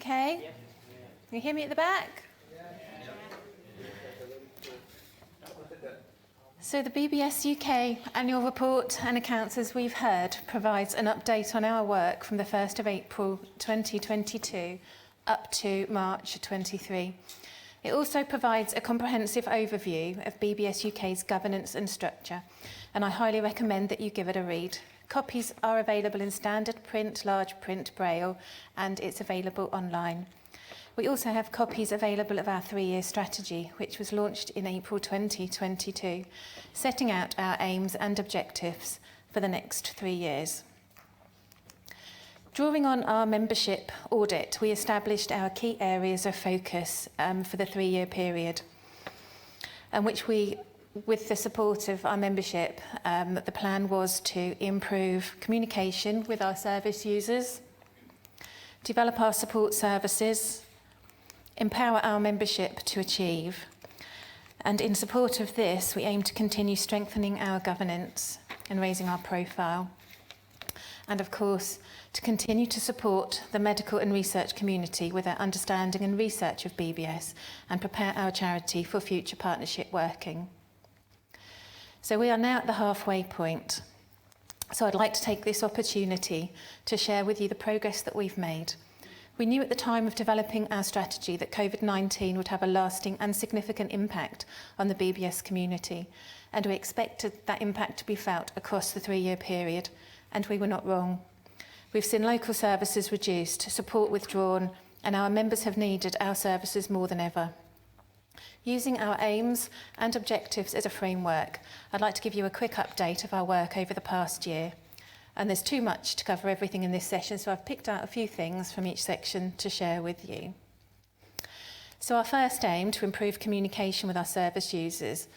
okay? Can you hear me at the back? So the BBS UK annual report and accounts, as we've heard, provides an update on our work from the 1st of April 2022 up to March 23. It also provides a comprehensive overview of BBS UK's governance and structure, and I highly recommend that you give it a read. Copies are available in standard print, large print, braille, and it's available online. We also have copies available of our 3-year strategy, which was launched in April 2022, setting out our aims and objectives for the next 3 years. Drawing on our membership audit, we established our key areas of focus for the 3-year period, and which we, with the support of our membership, the plan was to improve communication with our service users, develop our support services, empower our membership to achieve, and in support of this, we aim to continue strengthening our governance and raising our profile, and of course, to continue to support the medical and research community with our understanding and research of BBS and prepare our charity for future partnership working. So we are now at the halfway point. So I'd like to take this opportunity to share with you the progress that we've made. We knew at the time of developing our strategy that COVID-19 would have a lasting and significant impact on the BBS community, and we expected that impact to be felt across the 3-year period, and we were not wrong. We've seen local services reduced, support withdrawn, and our members have needed our services more than ever. Using our aims and objectives as a framework, I'd like to give you a quick update of our work over the past year. And there's too much to cover everything in this session, so I've picked out a few things from each section to share with you. So our first aim, to improve communication with our service users,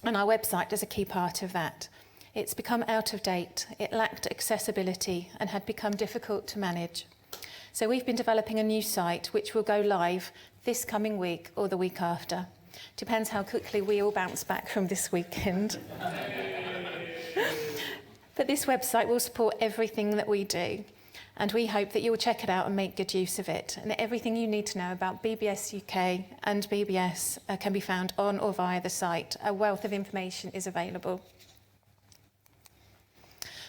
and our website is a key part of that. It's become out of date, it lacked accessibility and had become difficult to manage. So we've been developing a new site which will go live this coming week or the week after. Depends how quickly we all bounce back from this weekend. But this website will support everything that we do, and we hope that you will check it out and make good use of it. And everything you need to know about BBS UK and BBS can be found on or via the site. A wealth of information is available.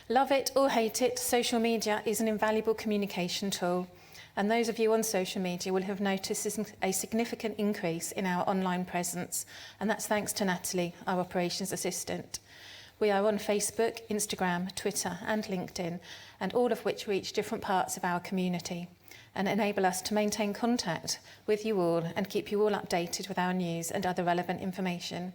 Love it or hate it, social media is an invaluable communication tool. And those of you on social media will have noticed a significant increase in our online presence. And that's thanks to Natalie, our operations assistant. We are on Facebook, Instagram, Twitter and LinkedIn, and all of which reach different parts of our community and enable us to maintain contact with you all and keep you all updated with our news and other relevant information.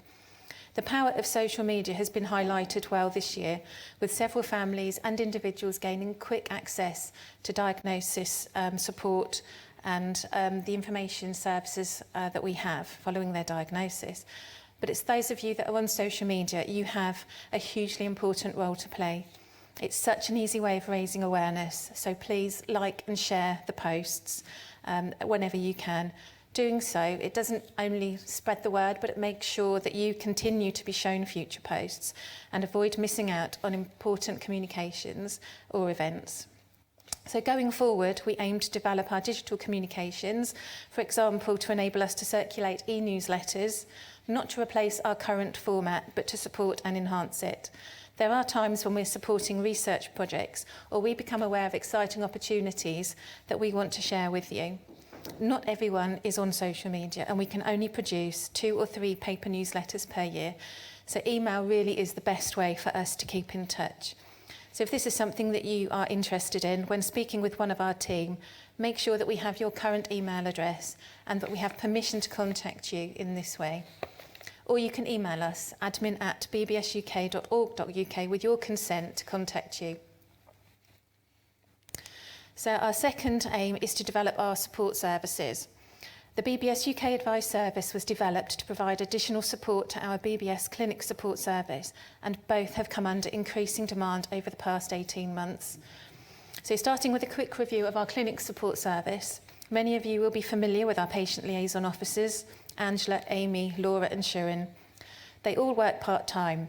The power of social media has been highlighted well this year, with several families and individuals gaining quick access to diagnosis support and the information services that we have following their diagnosis. But it's those of you that are on social media, you have a hugely important role to play. It's such an easy way of raising awareness, so please like and share the posts whenever you can. Doing so, it doesn't only spread the word, but it makes sure that you continue to be shown future posts and avoid missing out on important communications or events. So going forward, we aim to develop our digital communications, for example, to enable us to circulate e-newsletters, not to replace our current format, but to support and enhance it. There are times when we're supporting research projects or we become aware of exciting opportunities that we want to share with you. Not everyone is on social media, and we can only produce 2 or 3 paper newsletters per year. So email really is the best way for us to keep in touch. So if this is something that you are interested in, when speaking with one of our team, make sure that we have your current email address and that we have permission to contact you in this way. Or you can email us, admin@bbsuk.org.uk, with your consent to contact you. So our second aim is to develop our support services. The BBS UK Advice Service was developed to provide additional support to our BBS Clinic Support Service, and both have come under increasing demand over the past 18 months. So starting with a quick review of our Clinic Support Service, many of you will be familiar with our patient liaison officers, Angela, Amy, Laura and Sharon. They all work part-time,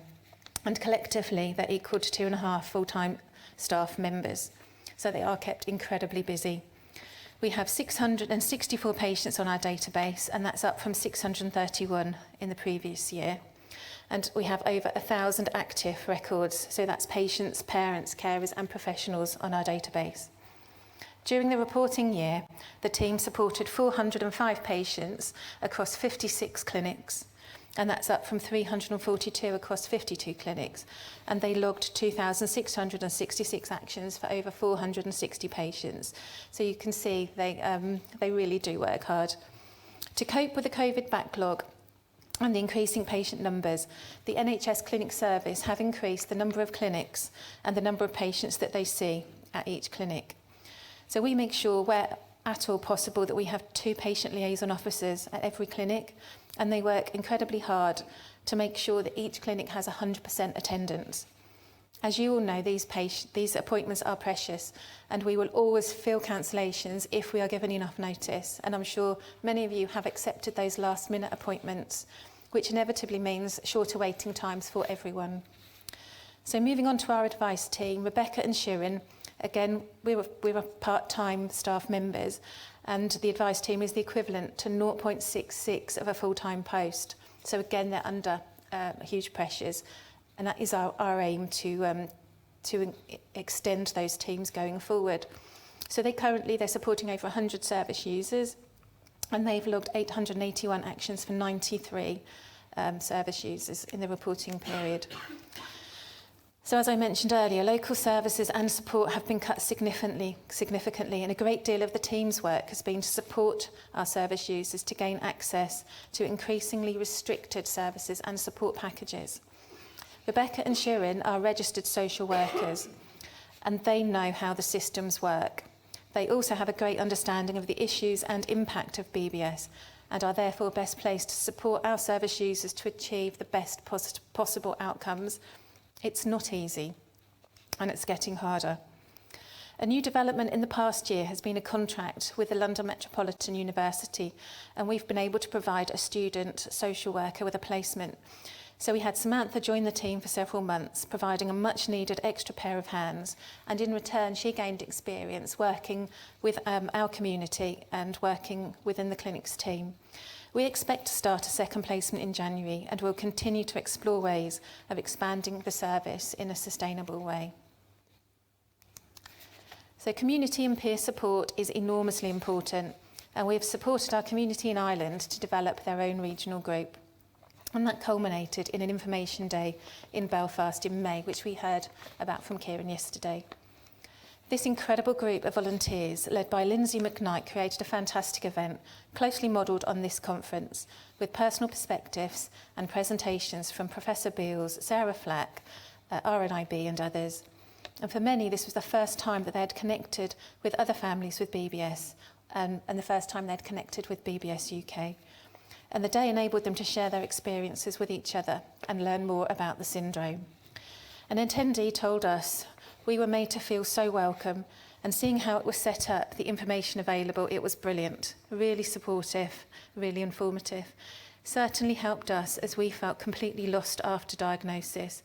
and collectively they're equal to 2.5 full-time staff members. So they are kept incredibly busy. We have 664 patients on our database, and that's up from 631 in the previous year. And we have over 1,000 active records, so that's patients, parents, carers and professionals on our database. During the reporting year, the team supported 405 patients across 56 clinics, and that's up from 342 across 52 clinics. And they logged 2,666 actions for over 460 patients. So you can see they really do work hard. To cope with the COVID backlog and the increasing patient numbers, the NHS Clinic Service have increased the number of clinics and the number of patients that they see at each clinic. So we make sure where at all possible that we have 2 patient liaison officers at every clinic, and they work incredibly hard to make sure that each clinic has 100% attendance. As you all know, these appointments are precious, and we will always fill cancellations if we are given enough notice. And I'm sure many of you have accepted those last-minute appointments, which inevitably means shorter waiting times for everyone. So moving on to our advice team, Rebecca and Shirin, again, we're part-time staff members, and the advice team is the equivalent to 0.66 of a full-time post. So again, they're under huge pressures, and that is our aim to extend those teams going forward. So they're supporting over 100 service users, and they've logged 881 actions for 93 service users in the reporting period. So as I mentioned earlier, local services and support have been cut significantly, and a great deal of the team's work has been to support our service users to gain access to increasingly restricted services and support packages. Rebecca and Shirin are registered social workers, and they know how the systems work. They also have a great understanding of the issues and impact of BBS, and are therefore best placed to support our service users to achieve the best possible outcomes. It's not easy, and it's getting harder. A new development in the past year has been a contract with the London Metropolitan University, and we've been able to provide a student social worker with a placement. So we had Samantha join the team for several months, providing a much needed extra pair of hands, and in return she gained experience working with our community and working within the clinic's team. We expect to start a second placement in January, and we'll continue to explore ways of expanding the service in a sustainable way. So community and peer support is enormously important, and we have supported our community in Ireland to develop their own regional group. And that culminated in an information day in Belfast in May, which we heard about from Kieran yesterday. This incredible group of volunteers, led by Lindsay McKnight, created a fantastic event, closely modelled on this conference, with personal perspectives and presentations from Professor Beals, Sarah Flack, RNIB and others. And for many, this was the first time that they had connected with other families with BBS, and the first time they'd connected with BBS UK. And the day enabled them to share their experiences with each other and learn more about the syndrome. An attendee told us, "We were made to feel so welcome, and seeing how it was set up, the information available, it was brilliant, really supportive, really informative. Certainly helped us as we felt completely lost after diagnosis.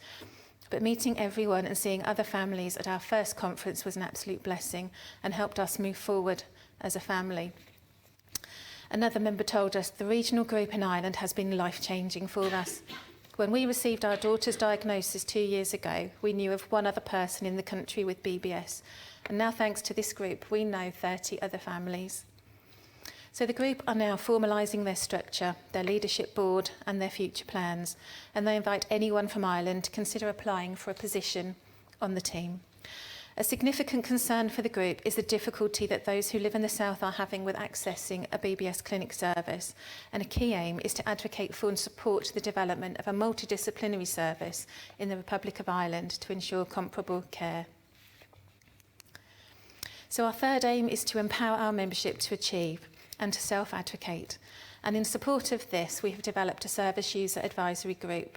But meeting everyone and seeing other families at our first conference was an absolute blessing and helped us move forward as a family." Another member told us, "The regional group in Ireland has been life-changing for us. When we received our daughter's diagnosis 2 years ago, we knew of one other person in the country with BBS, and now thanks to this group, we know 30 other families." So the group are now formalising their structure, their leadership board and their future plans, and they invite anyone from Ireland to consider applying for a position on the team. A significant concern for the group is the difficulty that those who live in the south are having with accessing a BBS clinic service, and a key aim is to advocate for and support the development of a multidisciplinary service in the Republic of Ireland to ensure comparable care. So our third aim is to empower our membership to achieve and to self-advocate, and in support of this we have developed a service user advisory group.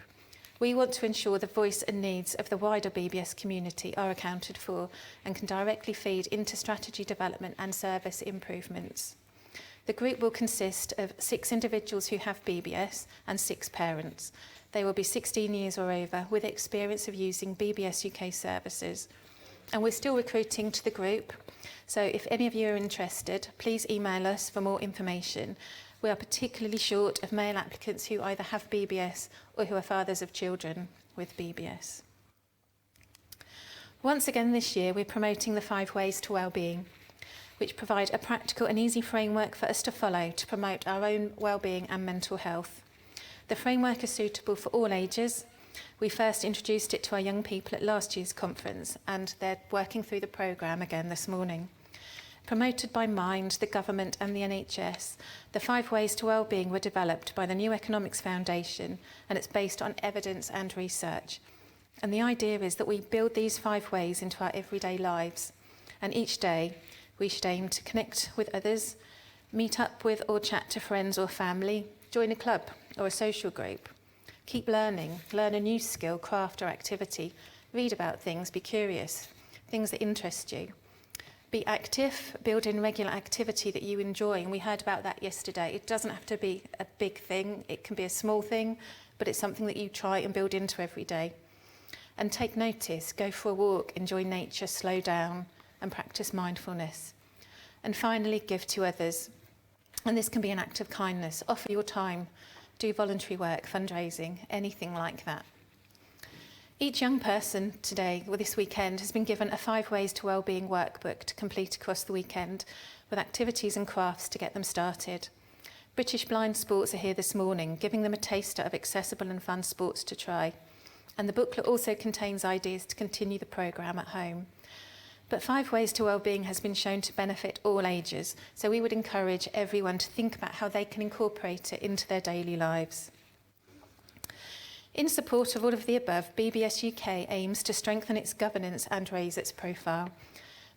We want to ensure the voice and needs of the wider BBS community are accounted for and can directly feed into strategy development and service improvements. The group will consist of 6 individuals who have BBS and 6 parents. They will be 16 years or over with experience of using BBS UK services. and we're still recruiting to the group. So if any of you are interested, please email us for more information. We are particularly short of male applicants who either have BBS or who are fathers of children with BBS. Once again this year, we're promoting the 5 Ways to Wellbeing, which provide a practical and easy framework for us to follow to promote our own wellbeing and mental health. The framework is suitable for all ages. We first introduced it to our young people at last year's conference, and they're working through the programme again this morning. Promoted by Mind, the government and the NHS, the 5 Ways to Wellbeing were developed by the New Economics Foundation, and it's based on evidence and research. And the idea is that we build these 5 ways into our everyday lives, and each day we should aim to connect with others, meet up with or chat to friends or family, join a club or a social group, keep learning, learn a new skill, craft or activity, read about things, be curious, things that interest you. Be active, build in regular activity that you enjoy, and we heard about that yesterday. It doesn't have to be a big thing, it can be a small thing, but it's something that you try and build into every day. And take notice, go for a walk, enjoy nature, slow down, and practice mindfulness. And finally, give to others. And this can be an act of kindness. Offer your time, do voluntary work, fundraising, anything like that. Each young person today, or this weekend, has been given a 5 Ways to Wellbeing workbook to complete across the weekend, with activities and crafts to get them started. British Blind Sports are here this morning, giving them a taster of accessible and fun sports to try. And the booklet also contains ideas to continue the programme at home. But 5 Ways to Wellbeing has been shown to benefit all ages, so we would encourage everyone to think about how they can incorporate it into their daily lives. In support of all of the above, BBS UK aims to strengthen its governance and raise its profile.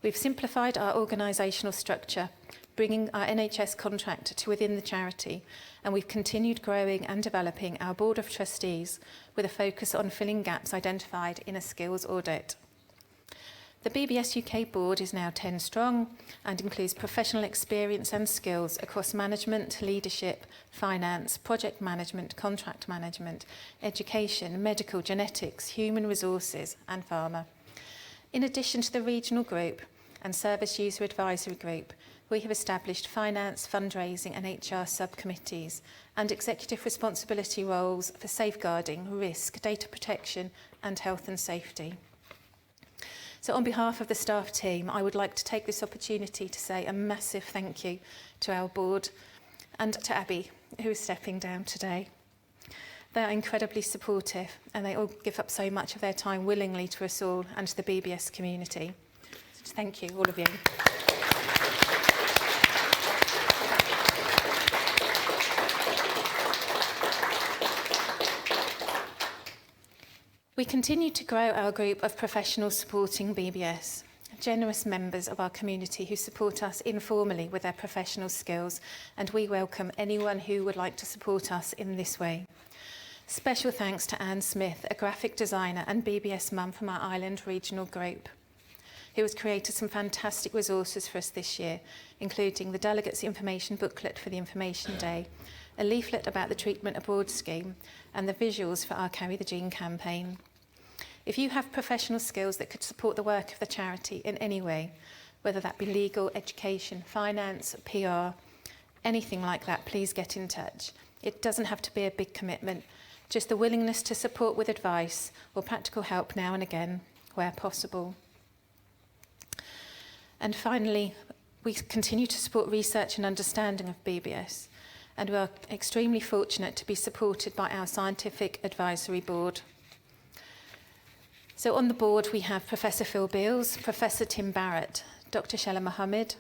We've simplified our organisational structure, bringing our NHS contract to within the charity, and we've continued growing and developing our Board of Trustees with a focus on filling gaps identified in a skills audit. The BBS UK board is now 10 strong and includes professional experience and skills across management, leadership, finance, project management, contract management, education, medical, genetics, human resources and pharma. In addition to the regional group and service user advisory group, we have established finance, fundraising and HR subcommittees and executive responsibility roles for safeguarding, risk, data protection and health and safety. So on behalf of the staff team, I would like to take this opportunity to say a massive thank you to our board and to Abby, who is stepping down today. They are incredibly supportive and they all give up so much of their time willingly to us all and to the BBS community. So thank you, all of you. We continue to grow our group of professionals supporting BBS, generous members of our community who support us informally with their professional skills, and we welcome anyone who would like to support us in this way. Special thanks to Anne Smith, a graphic designer and BBS mum from our Ireland regional group, who has created some fantastic resources for us this year, including the Delegates Information Booklet for the Information Day, a leaflet about the Treatment Abroad scheme, and the visuals for our Carry the Gene campaign. If you have professional skills that could support the work of the charity in any way, whether that be legal, education, finance, PR, anything like that, please get in touch. It doesn't have to be a big commitment, just the willingness to support with advice or practical help now and again, where possible. And finally, we continue to support research and understanding of BBS, and we are extremely fortunate to be supported by our Scientific Advisory Board. So on the board we have Professor Phil Beals, Professor Tim Barrett, Dr. Shella Mohammed,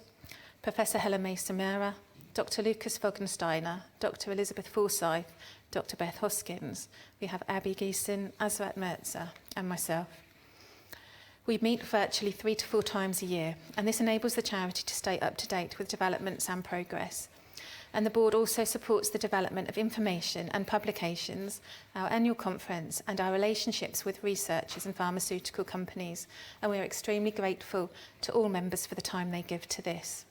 Professor Helen May-Samara, Dr. Lucas Vogensteiner, Dr. Elizabeth Forsyth, Dr. Beth Hoskins. We have Abby Geeson, Azrat Merza and myself. We meet virtually 3 to 4 times a year, and this enables the charity to stay up to date with developments and progress. And the board also supports the development of information and publications, our annual conference, and our relationships with researchers and pharmaceutical companies. And we are extremely grateful to all members for the time they give to this.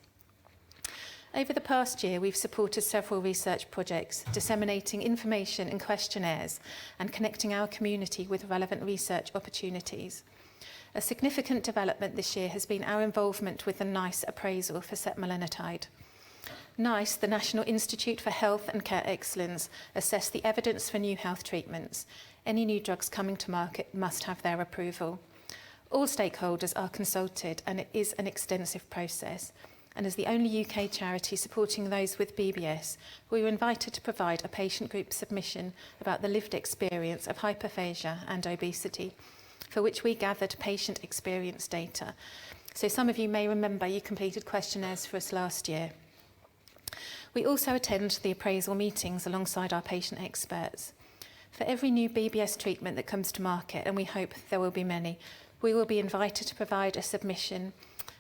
Over the past year, we've supported several research projects, disseminating information and questionnaires, and connecting our community with relevant research opportunities. A significant development this year has been our involvement with the NICE appraisal for setmelanotide. NICE, the National Institute for Health and Care Excellence, assess the evidence for new health treatments. Any new drugs coming to market must have their approval. All stakeholders are consulted, and it is an extensive process. And as the only UK charity supporting those with BBS, we were invited to provide a patient group submission about the lived experience of hyperphagia and obesity, for which we gathered patient experience data. So some of you may remember you completed questionnaires for us last year. We also attend the appraisal meetings alongside our patient experts. For every new BBS treatment that comes to market, and we hope there will be many, we will be invited to provide a submission,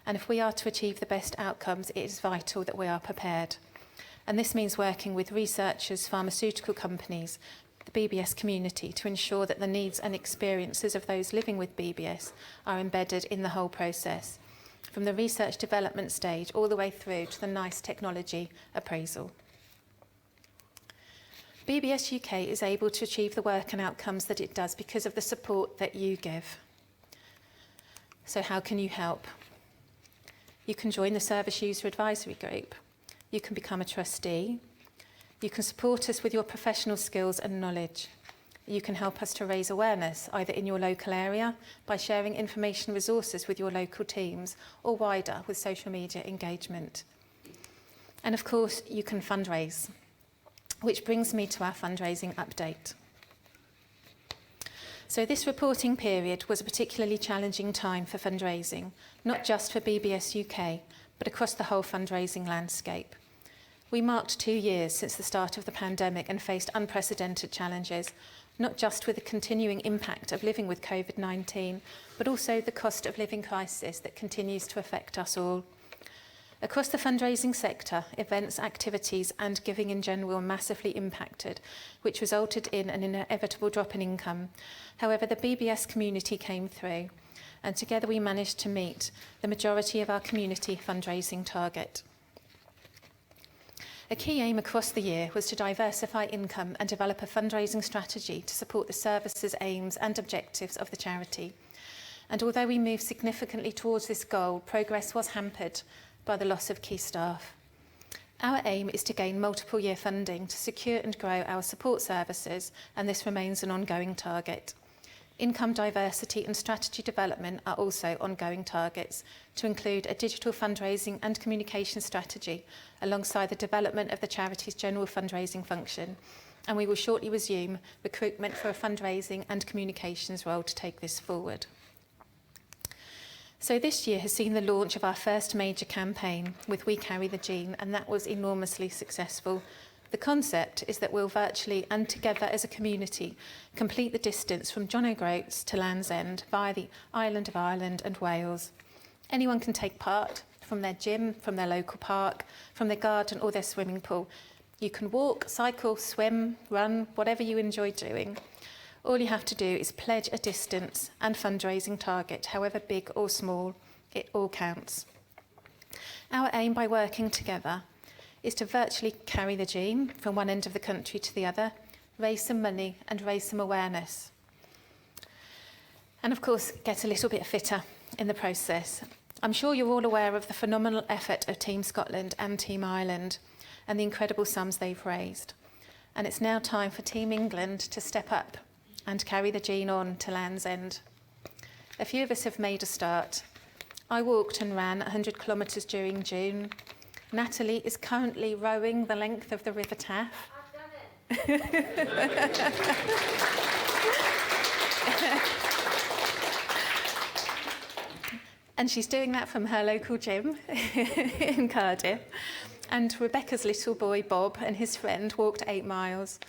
and if we are to achieve the best outcomes, it is vital that we are prepared. And this means working with researchers, pharmaceutical companies, the BBS community to ensure that the needs and experiences of those living with BBS are embedded in the whole process, from the research development stage all the way through to the NICE technology appraisal. BBS UK is able to achieve the work and outcomes that it does because of the support that you give. So how can you help? You can join the Service User Advisory Group. You can become a trustee. You can support us with your professional skills and knowledge. You can help us to raise awareness, either in your local area, by sharing information resources with your local teams, or wider with social media engagement. And of course, you can fundraise, which brings me to our fundraising update. So this reporting period was a particularly challenging time for fundraising, not just for BBS UK, but across the whole fundraising landscape. We marked 2 years since the start of the pandemic and faced unprecedented challenges, not just with the continuing impact of living with COVID-19, but also the cost of living crisis that continues to affect us all. Across the fundraising sector, events, activities and giving in general were massively impacted, which resulted in an inevitable drop in income. However, the BBS community came through, and together we managed to meet the majority of our community fundraising target. A key aim across the year was to diversify income and develop a fundraising strategy to support the services, aims and objectives of the charity. And although we moved significantly towards this goal, progress was hampered by the loss of key staff. Our aim is to gain multiple year funding to secure and grow our support services, and this remains an ongoing target. Income diversity and strategy development are also ongoing targets, to include a digital fundraising and communication strategy alongside the development of the charity's general fundraising function. And we will shortly resume recruitment for a fundraising and communications role to take this forward. So this year has seen the launch of our first major campaign with We Carry the Gene, and that was enormously successful. The concept is that we'll virtually and together as a community complete the distance from John O'Groats to Land's End via the island of Ireland and Wales. Anyone can take part, from their gym, from their local park, from their garden or their swimming pool. You can walk, cycle, swim, run, whatever you enjoy doing. All you have to do is pledge a distance and fundraising target, however big or small, it all counts. Our aim by working together is to virtually carry the gene from one end of the country to the other, raise some money and raise some awareness. And of course, get a little bit fitter in the process. I'm sure you're all aware of the phenomenal effort of Team Scotland and Team Ireland and the incredible sums they've raised. And it's now time for Team England to step up and carry the gene on to Land's End. A few of us have made a start. I walked and ran 100 kilometres during June. Natalie is currently rowing the length of the River Taff. I've done it. And she's doing that from her local gym in Cardiff. And Rebecca's little boy, Bob, and his friend walked 8 miles.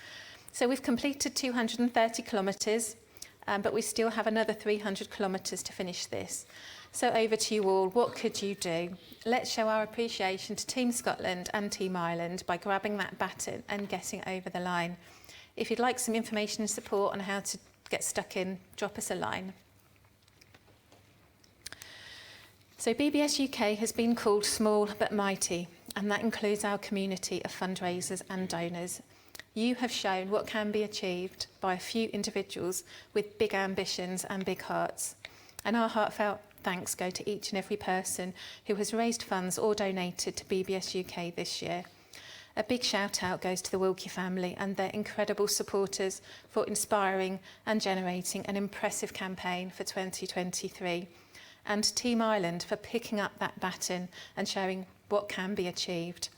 So we've completed 230 kilometres, but we still have another 300 kilometres to finish this. So over to you all, what could you do? Let's show our appreciation to Team Scotland and Team Ireland by grabbing that baton and getting over the line. If you'd like some information and support on how to get stuck in, drop us a line. So BBS UK has been called small but mighty, and that includes our community of fundraisers and donors. You have shown what can be achieved by a few individuals with big ambitions and big hearts. And our heartfelt thanks go to each and every person who has raised funds or donated to BBS UK this year. A big shout out goes to the Wilkie family and their incredible supporters for inspiring and generating an impressive campaign for 2023. And Team Ireland for picking up that baton and showing what can be achieved.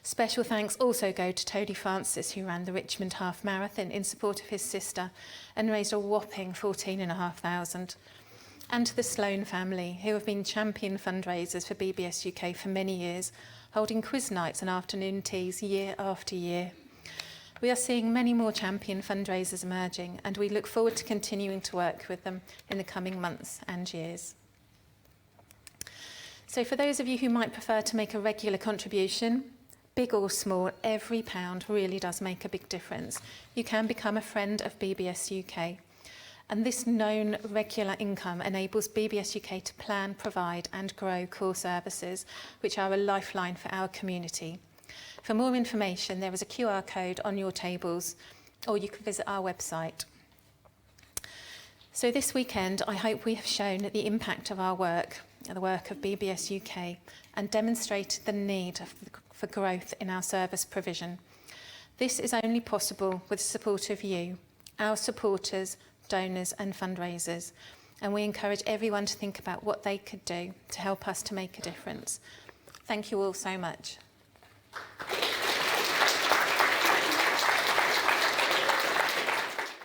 Special thanks also go to Tony Francis, who ran the Richmond Half Marathon in support of his sister and raised a whopping $14,500. And to the Sloan family, who have been champion fundraisers for BBS UK for many years, holding quiz nights and afternoon teas year after year. We are seeing many more champion fundraisers emerging, and we look forward to continuing to work with them in the coming months and years. So for those of you who might prefer to make a regular contribution, big or small, every pound really does make a big difference. You can become a friend of BBS UK. And this known regular income enables BBS UK to plan, provide and grow core services, which are a lifeline for our community. For more information, there is a QR code on your tables, or you can visit our website. So this weekend, I hope we have shown the impact of our work, the work of BBS UK, and demonstrated the need for growth in our service provision. This is only possible with the support of you, our supporters, donors and fundraisers, and we encourage everyone to think about what they could do to help us to make a difference. Thank you all so much.